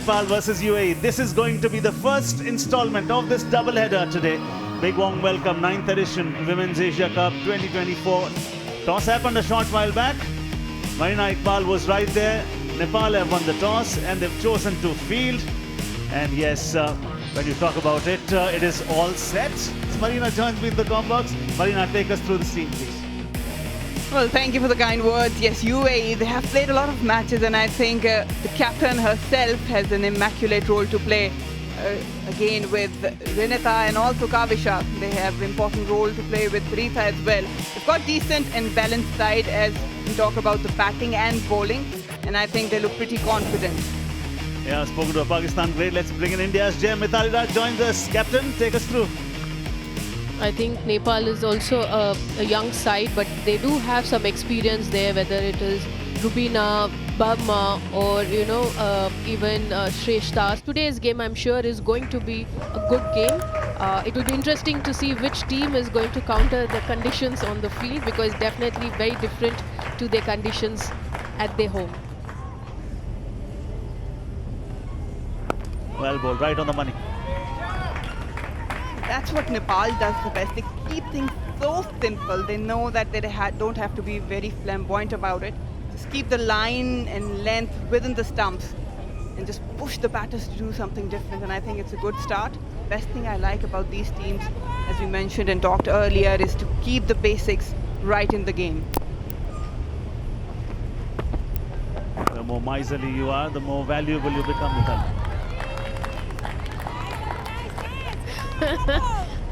Nepal versus UAE. This is going to be the first installment of this double-header today. Big warm welcome, 9th edition Women's Asia Cup 2024. Toss happened a short while back. Marina Iqbal was right there. Nepal have won the toss and they've chosen to field. And yes, when you talk about it, it is all set. Marina joins me in the com box. Marina, take us through the scene, please. Well, thank you for the kind words. Yes, UAE, they have played a lot of matches, and I think the captain herself has an immaculate role to play. Again, with Renata and also Kavisha, they have an important role to play with Rita as well. They've got decent and balanced side as we talk about the batting and bowling, and I think they look pretty confident. Yeah, spoken to a Pakistan great. Let's bring in India's Jay Mithali Raj joins us. Captain, take us through. I think Nepal is also a young side, but they do have some experience there, whether it is Rubina, Burma, or even Shrestha. Today's game, I'm sure, is going to be a good game. It will be interesting to see which team is going to counter the conditions on the field, because it's definitely very different to their conditions at their home. Well bowled, right on the money. That's what Nepal does the best. They keep things so simple. They know that they don't have to be very flamboyant about it. Just keep the line and length within the stumps and just push the batters to do something different. And I think it's a good start. Best thing I like about these teams, as we mentioned and talked earlier, is to keep the basics right in the game. The more miserly you are, the more valuable you become, Mithali.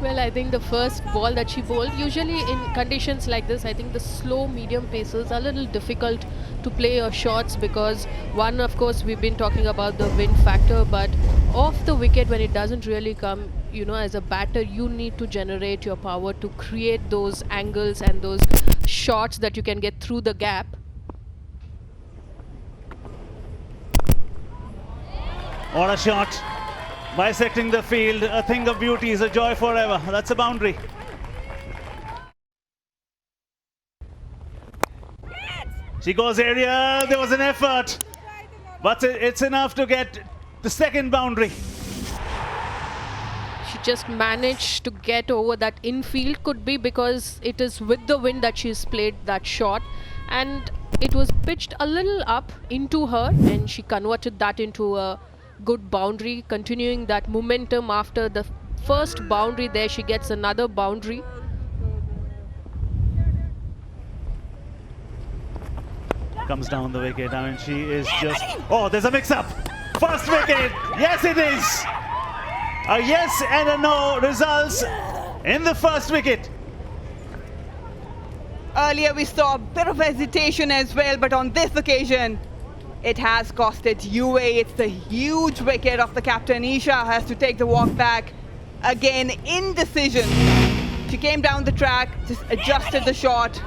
Well, I think the first ball that she bowled, usually in conditions like this, I think the slow medium pacers are a little difficult to play your shots, because one, of course, we've been talking about the wind factor, but off the wicket, when it doesn't really come, as a batter, you need to generate your power to create those angles and those shots that you can get through the gap. What a shot. Bisecting the field, a thing of beauty, is a joy forever. That's a boundary. She goes area, there was an effort, but it's enough to get the second boundary. She just managed to get over that infield. Could be because it is with the wind that she's played that shot, and it was pitched a little up into her, and she converted that into a good boundary, continuing that momentum. After the first boundary there, she gets another boundary. Comes down the wicket. I mean, she is just... Oh, there's a mix-up. First wicket. Yes, it is. A yes and a no results in the first wicket. Earlier we saw a bit of hesitation as well, but on this occasion, it has costed UAE. It's the huge wicket of the captain. Isha has to take the walk back. Again, indecision. She came down the track, just adjusted the shot.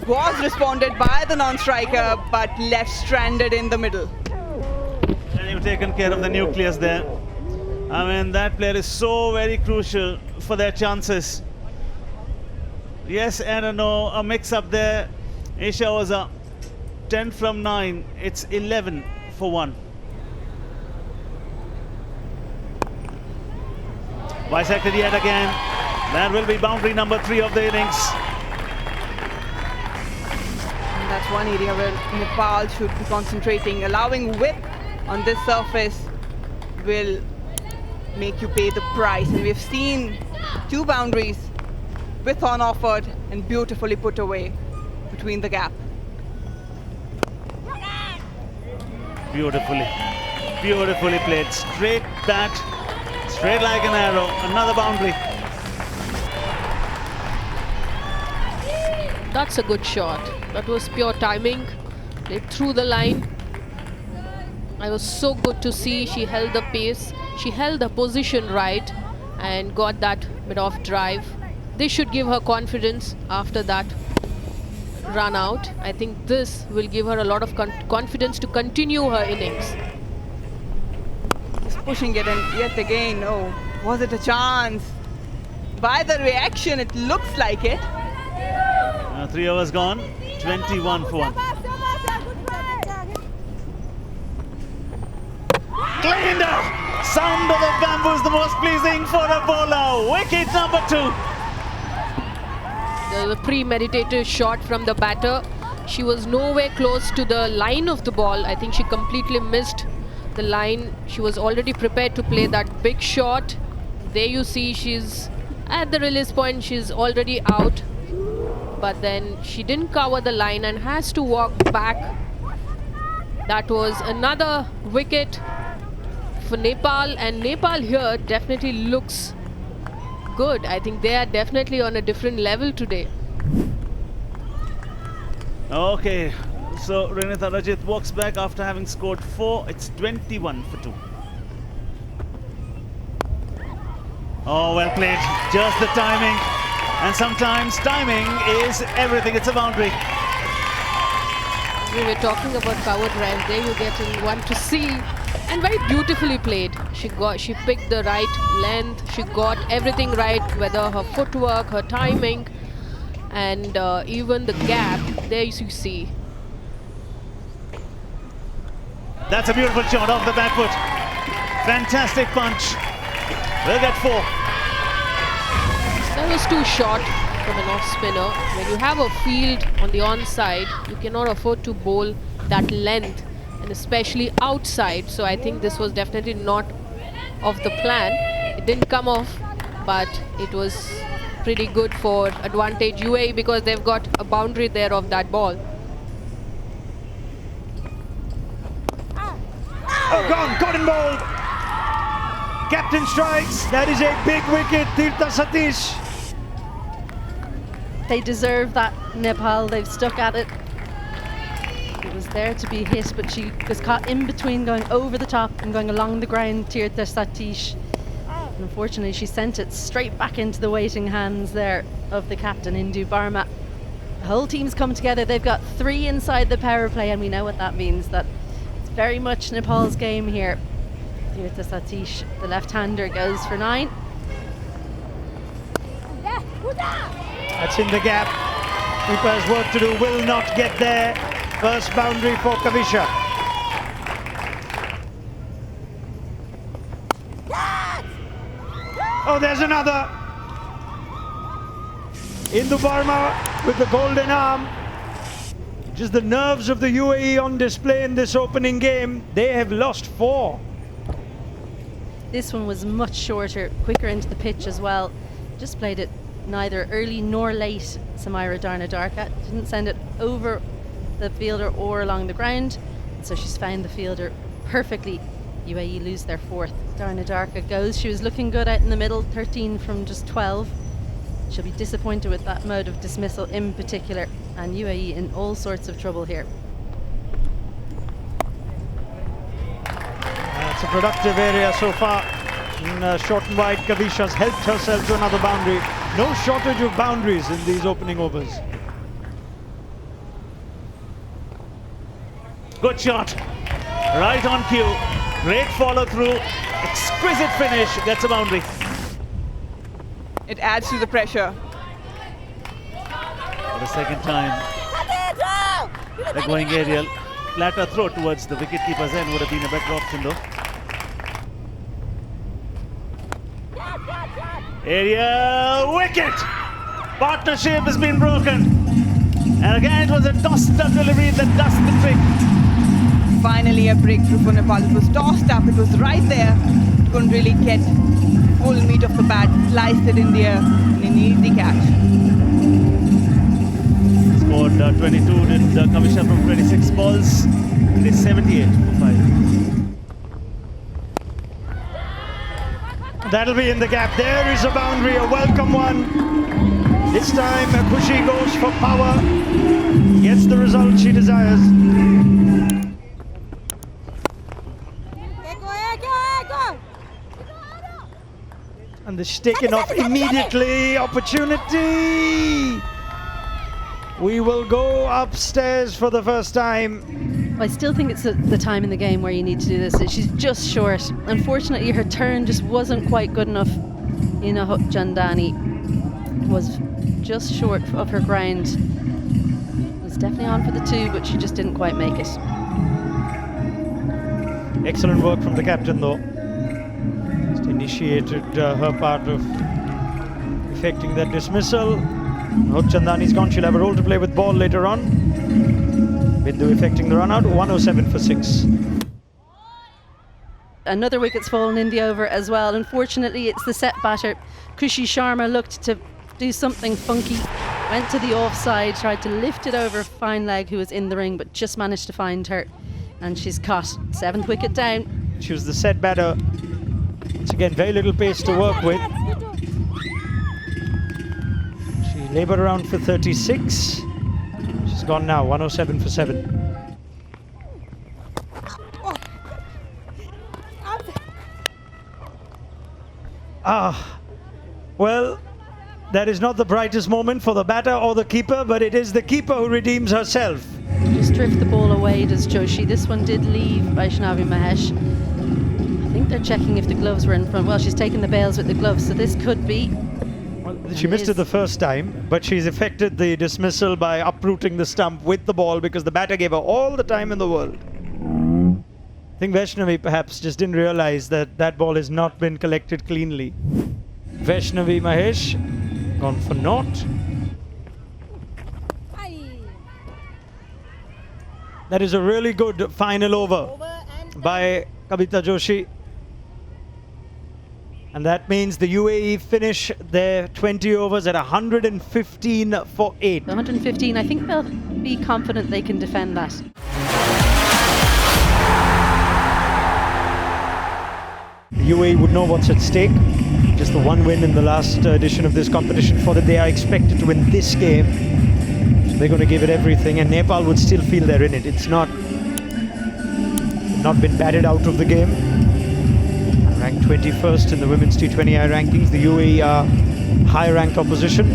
Was responded by the non-striker, but left stranded in the middle. And you've taken care of the nucleus there. I mean, that player is so very crucial for their chances. Yes and a no, a mix-up there. Isha was a 10 from 9, it's 11 for 1. Bisected yet again. That will be boundary number 3 of the innings. And that's one area where Nepal should be concentrating. Allowing whip on this surface will make you pay the price. And we've seen 2 boundaries with on offered and beautifully put away between the gap. Beautifully played. Straight bat, straight like an arrow. Another boundary. That's a good shot. That was pure timing. Played through the line. I was so good to see. She held the pace. She held the position right and got that bit of drive. This should give her confidence after that run out. I think this will give her a lot of confidence to continue her innings. Just pushing it, and yet again, oh, was it a chance? By the reaction, it looks like it. 3 overs gone, 21 for 1. Cleaner! Sound of the bamboo is the most pleasing for a bowler. Wicket number 2. The premeditated shot from the batter. She was nowhere close to the line of the ball. I think she completely missed the line. She was already prepared to play that big shot. There you see she's at the release point. She's already out. But then she didn't cover the line and has to walk back. That was another wicket for Nepal, and Nepal here definitely looks good. I think they are definitely on a different level today. Okay, so Renita Rajit walks back after having scored 4. It's 21 for 2. Oh, well played. Just the timing. And sometimes timing is everything. It's a boundary. We were talking about cover drive. There you get in one to see. And very beautifully played. She picked the right length. She got everything right, whether her footwork, her timing, and even the gap. There you see. That's a beautiful shot off the back foot. Fantastic punch. We'll get 4. That was too short from an off spinner. When you have a field on the onside, you cannot afford to bowl that length, and especially outside. So I think this was definitely not of the plan. It didn't come off, but it was pretty good for advantage UAE because they've got a boundary there of that ball. Oh, gone, caught and bowled. Captain strikes. That is a big wicket, Tirtha Satish. They deserve that, Nepal. They've stuck at it. It was there to be hit, but she was caught in between going over the top and going along the ground, Tirtha Satish. And unfortunately, she sent it straight back into the waiting hands there of the captain, Indu Barma. The whole team's come together. They've got 3 inside the power play, and we know what that means. That it's very much Nepal's game here. Tirtha Satish, the left-hander, goes for 9. That's in the gap. Keeper has work to do, will not get there. First boundary for Kavisha. Oh, there's another. Indu Barma with the golden arm. Just the nerves of the UAE on display in this opening game. They have lost 4. This one was much shorter, quicker into the pitch as well. Just played it neither early nor late, Samira Darnadarka. Didn't send it over the fielder or along the ground. So she's found the fielder perfectly. UAE lose their 4th. Darnadarka goes. She was looking good out in the middle, 13 from just 12. She'll be disappointed with that mode of dismissal in particular. And UAE in all sorts of trouble here. It's a productive area so far. In short and wide, Kavisha's helped herself to another boundary. No shortage of boundaries in these opening overs. Good shot. Right on cue. Great follow through. Exquisite finish. Gets a boundary. It adds to the pressure. For the second time. They're going aerial. Flatter throw towards the wicketkeeper's end would have been a better option though. Aerial wicket! Partnership has been broken. And again it was a tossed up delivery that does the trick. Finally a breakthrough for Nepal. It was tossed up, it was right there. It couldn't really get full meat of the bat. Sliced it in the air in an easy catch. Scored 22, did Kavisha from 26 balls. It is 78 for 5. That'll be in the gap. There is a boundary, a welcome one. This time Khushi goes for power. Gets the result she desires. And this taken off immediately. Opportunity. We will go upstairs for the first time. I still think it's the time in the game where you need to do this. She's just short. Unfortunately, her turn just wasn't quite good enough. Ina Jandani was just short of her ground. Was definitely on for the 2, but she just didn't quite make it. Excellent work from the captain though. Just initiated her part of effecting that dismissal. Hope Chandani's gone. She'll have a role to play with ball later on. Bindu effecting the run out. 107 for 6. Another wicket's fallen in the over as well. Unfortunately, it's the set batter. Khushi Sharma looked to do something funky, went to the offside, tried to lift it over fine leg who was in the ring, but just managed to find her, and she's caught. 7th wicket down. She was the set batter. Once again, very little pace to work with. She laboured around for 36. She's gone now, 107 for 7. Well, that is not the brightest moment for the batter or the keeper, but it is the keeper who redeems herself. Just drift the ball away, does Joshi. This one did leave Vaishnavi Mahesh. I think they're checking if the gloves were in front. Well, she's taken the bails with the gloves, so this could be. Well, she missed it the first time, but she's effected the dismissal by uprooting the stump with the ball because the batter gave her all the time in the world. I think Vaishnavi perhaps just didn't realize that that ball has not been collected cleanly. Vaishnavi Mahesh gone for naught. That is a really good final over by Kavita Joshi. And that means the UAE finish their 20 overs at 115 for 8. 115, I think they'll be confident they can defend that. The UAE would know what's at stake. Just the one win in the last edition of this competition for them. They are expected to win this game. So they're going to give it everything, and Nepal would still feel they're in it. It's not been batted out of the game. Ranked 21st in the women's T20I rankings. The UAE are high-ranked opposition.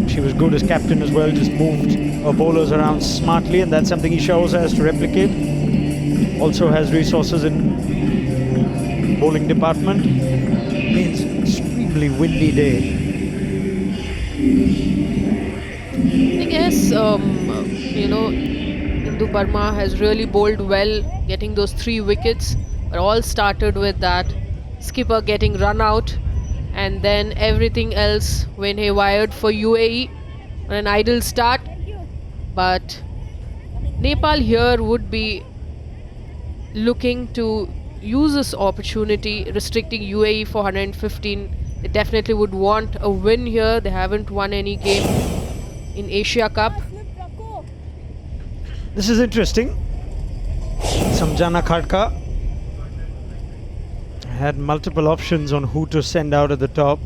She was good as captain as well, just moved her bowlers around smartly, and that's something Isha also has to replicate. Also has resources in bowling department. Means extremely windy day. I guess, Hindu Burma has really bowled well, getting those 3 wickets. But all started with that skipper getting run out, and then everything else went haywire for UAE on an idle start. But Nepal here would be looking to use this opportunity, restricting UAE for 115. They definitely would want a win here. They haven't won any game in Asia Cup. This is interesting. Samjhana Khadka had multiple options on who to send out at the top.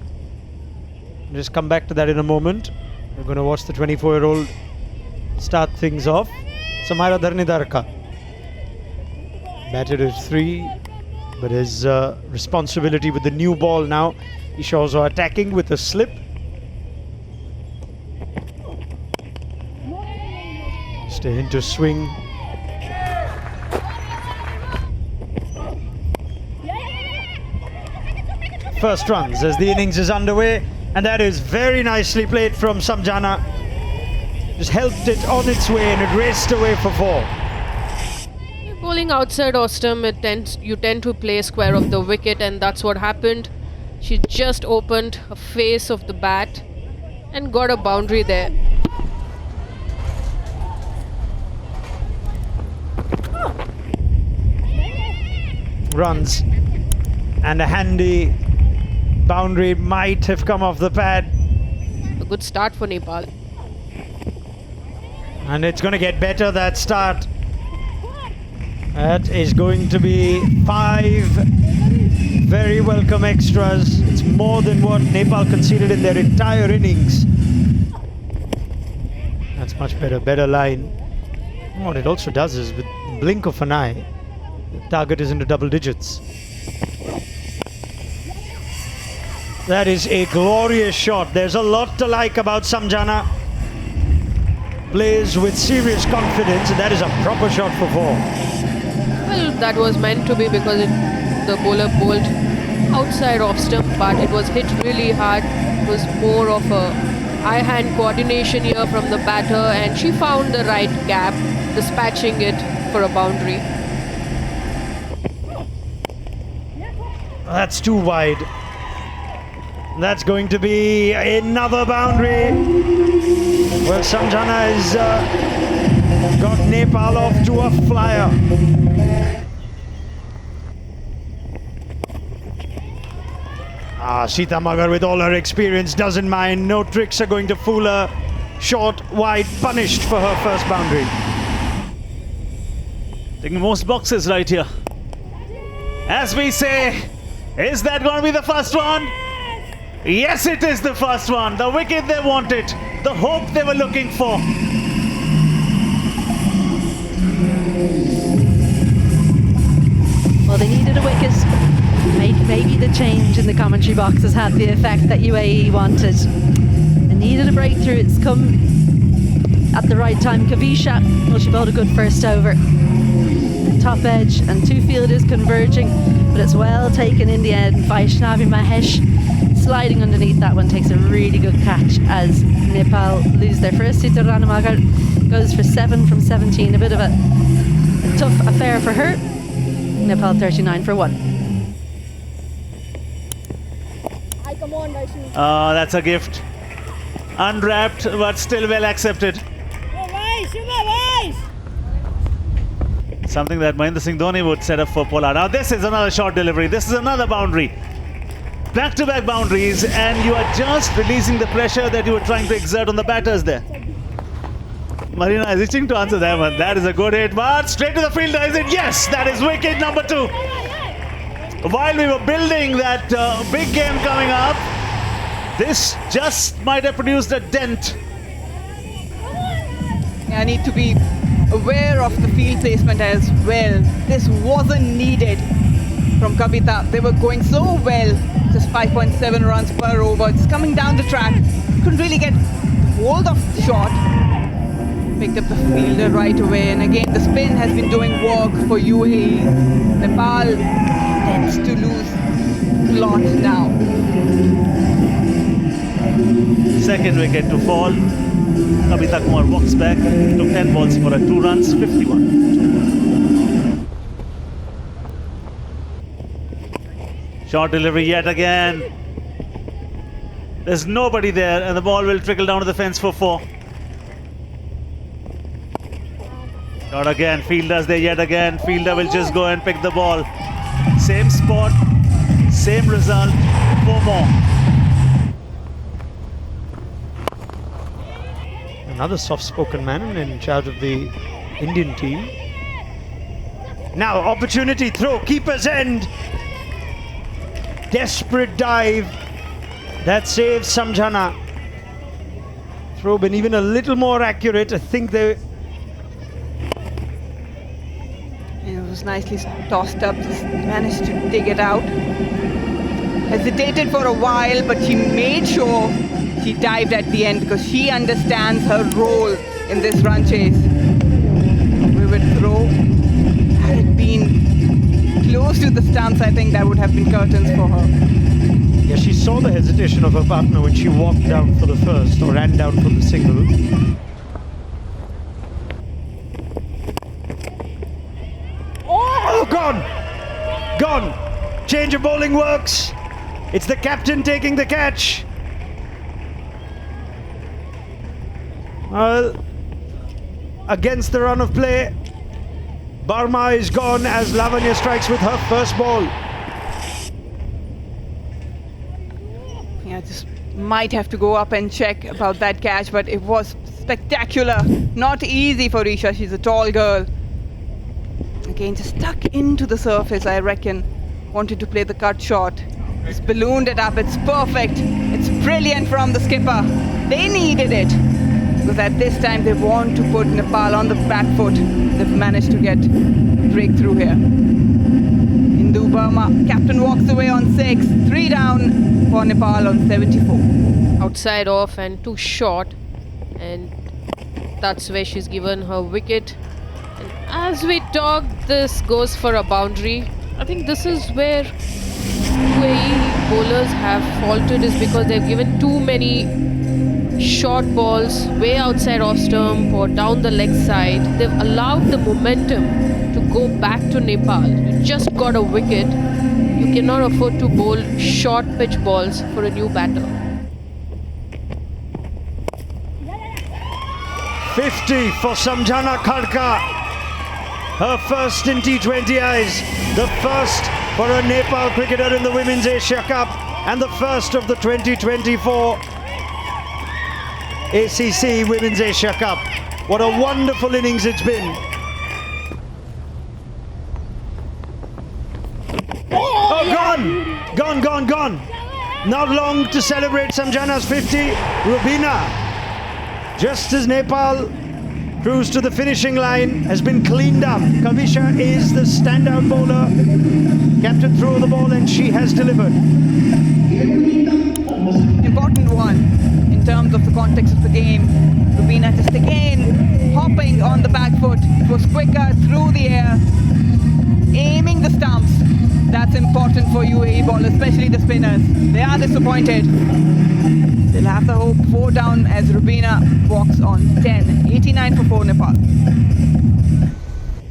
Just come back to that in a moment. We're going to watch the 24-year-old start things off. Samaira Dharnidarka batted at 3, but his responsibility with the new ball now. Isha also attacking with a slip. Just a hint of swing. First runs as the innings is underway, and that is very nicely played from Samjhana. Just helped it on its way, and it raced away for 4. Bowling outside Ostam, you tend to play square of the wicket, and that's what happened. She just opened a face of the bat and got a boundary there. Runs and a handy boundary might have come off the pad. A good start for Nepal. And it's going to get better, that start. That is going to be 5 very welcome extras. It's more than what Nepal conceded in their entire innings. That's much better, better line. What it also does is, with blink of an eye, the target is into double digits. That is a glorious shot. There's a lot to like about Samjhana. Plays with serious confidence, and that is a proper shot for 4. Well, that was meant to be because the bowler bowled outside off stump, but it was hit really hard. It was more of a eye-hand coordination here from the batter, and she found the right gap, dispatching it for a boundary. That's too wide. That's going to be another boundary. Well, Samjhana has got Nepal off to a flyer. Sita Magar, with all her experience, doesn't mind. No tricks are going to fool her. Short, wide, punished for her first boundary. Taking most boxes right here. As we say, is that going to be the first one? Yes, it is the first one. The wicket they wanted. The hope they were looking for. Well, they needed a wicket. Maybe the change in the commentary boxes had the effect that UAE wanted. They needed a breakthrough. It's come at the right time. Kavisha, well, she bowled a good first over. Top edge and two fielders converging, but it's well taken in the end. Vaishnavi Mahesh sliding underneath that one takes a really good catch as Nepal lose their first. Sita Ranamagar goes for 7 from 17. A bit of a tough affair for her. Nepal 39 for 1. That's a gift. Unwrapped, but still well accepted. Something that Mahendra Singh Dhoni would set up for Pollard. Now this is another short delivery. This is another boundary. Back-to-back boundaries, and you are just releasing the pressure that you were trying to exert on the batters there. Marina is itching to answer that one. That is a good hit, but straight to the fielder, is it? Yes, that is wicket number 2. While we were building that big game coming up, this just might have produced a dent. I need to be aware of the field placement as well. This wasn't needed from Kavita. They were going so well, just 5.7 runs per over. Just coming down the track, couldn't really get hold of the shot. Picked up the fielder right away, and again the spin has been doing work for UAE. Nepal tends to lose a lot now. Second wicket to fall. Kavita Kumar walks back, took 10 balls for a 2 runs, 51. Short delivery yet again. There's nobody there, and the ball will trickle down to the fence for 4. Shot again, fielder's there yet again. Fielder will just go and pick the ball. Same spot, same result, 4 more. Another soft-spoken man in charge of the Indian team. Now opportunity throw, keeper's end. Desperate dive. That saves Samjhana. Throw been even a little more accurate. I think they... It was nicely tossed up, just managed to dig it out. Hesitated for a while, but she made sure she dived at the end because she understands her role in this run chase. We would throw. Had it been close to the stumps, I think that would have been curtains for her. Yeah, she saw the hesitation of her partner when she walked down for the first or ran down for the single. Oh, gone! Gone! Change of bowling works. It's the captain taking the catch. Well, against the run of play, Burma is gone as Lavanya strikes with her first ball. Yeah, just might have to go up and check about that catch, but it was spectacular. Not easy for Isha, she's a tall girl. Again, just stuck into the surface, I reckon. Wanted to play the cut shot. Just ballooned it up, it's perfect. It's brilliant from the skipper. They needed it. Because at this time they want to put Nepal on the back foot. They've managed to get a breakthrough here. Hindu Burma, captain walks away on 6. 3 down for Nepal on 74. Outside off and too short, and that's where she's given her wicket. And as we talk, this goes for a boundary. I think this is where UAE bowlers have faltered, is because they've given too many short balls way outside off stump or down the leg side. They've allowed the momentum to go back to Nepal. You just got a wicket. You cannot afford to bowl short pitch balls for a new batter. 50 for Samjhana Khadka. Her first in T20Is, the first for a Nepal cricketer in the Women's Asia Cup, and the first of the 2024 ACC Women's Asia Cup. What a wonderful innings it's been. Oh, gone. Not long to celebrate Samjhana's 50. Rubina, just as Nepal cruised to the finishing line, has been cleaned up. Kavisha is the standout bowler. Captain threw the ball and she has delivered. Important one in terms of the context of the game. Rubina just again hopping on the back foot. It was quicker through the air, aiming the stumps. That's important for UAE bowlers, especially the spinners. They are disappointed. They'll have the hope 4 down as Rubina walks on 10. 89 for 4 Nepal.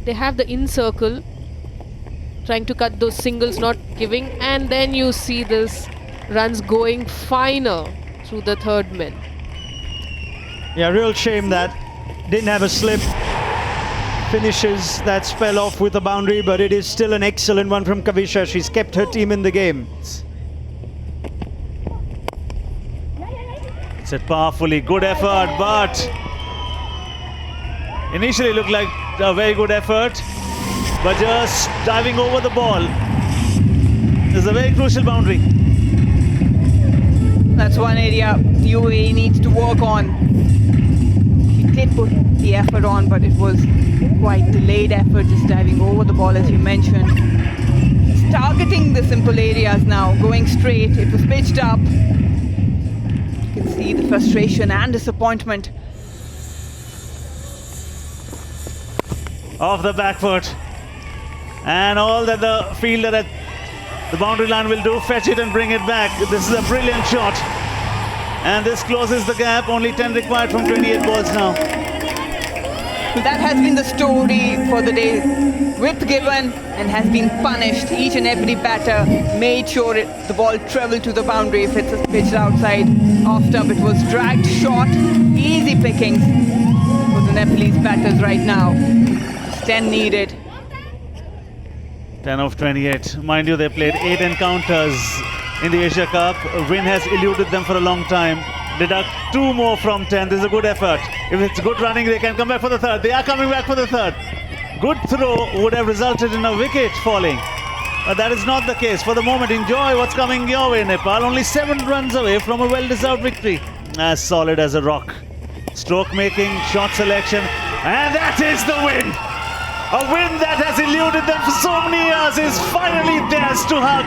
They have the in circle, trying to cut those singles, not giving, and then you see this runs going finer through the third man. Yeah, real shame that didn't have a slip. Finishes that spell off with a boundary, but it is still an excellent one from Kavisha. She's kept her team in the game. It's a powerfully good effort, but initially looked like a very good effort, but just diving over the ball is a very crucial boundary. That's one area UAE needs to work on. She did put the effort on, but it was quite delayed effort, just diving over the ball as you mentioned. It's targeting the simple areas now, going straight. It was pitched up. You can see the frustration and disappointment. Off the back foot. And all that the fielder at the boundary line will do, fetch it and bring it back. This is a brilliant shot. And this closes the gap. Only 10 required from 28 balls now. That has been the story for the day. Width given and has been punished. Each and every batter made sure the ball traveled to the boundary. If it's pitched outside, off stump, it was dragged short. Easy pickings for the Nepalese batters right now. Just 10 needed. 10 of 28. Mind you, they played 8 encounters in the Asia Cup. A win has eluded them for a long time. Deduct 2 more from 10. This is a good effort. If it's good running, they can come back for the third. They are coming back for the third. Good throw would have resulted in a wicket falling. But that is not the case. For the moment, enjoy what's coming your way, Nepal. Only 7 runs away from a well-deserved victory. As solid as a rock. Stroke making, shot selection, and that is the win! A win that has eluded them for so many years is finally theirs to hug.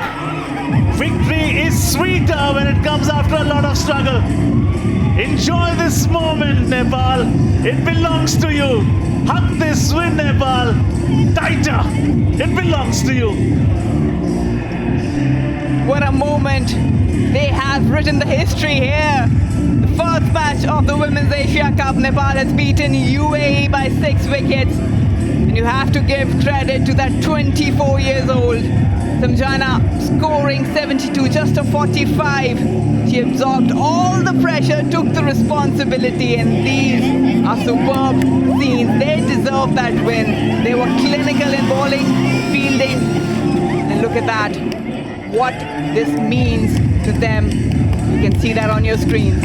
Victory is sweeter when it comes after a lot of struggle. Enjoy this moment, Nepal. It belongs to you. Hug this win, Nepal. Tighter. It belongs to you. What a moment. They have written the history here. The first match of the Women's Asia Cup. Nepal has beaten UAE by 6 wickets. And you have to give credit to that 24 years old Samjhana, scoring 72, just a 45. She absorbed all the pressure, took the responsibility, and these are superb scenes. They deserve that win. They were clinical in bowling, fielding, and look at that. What this means to them, you can see that on your screens.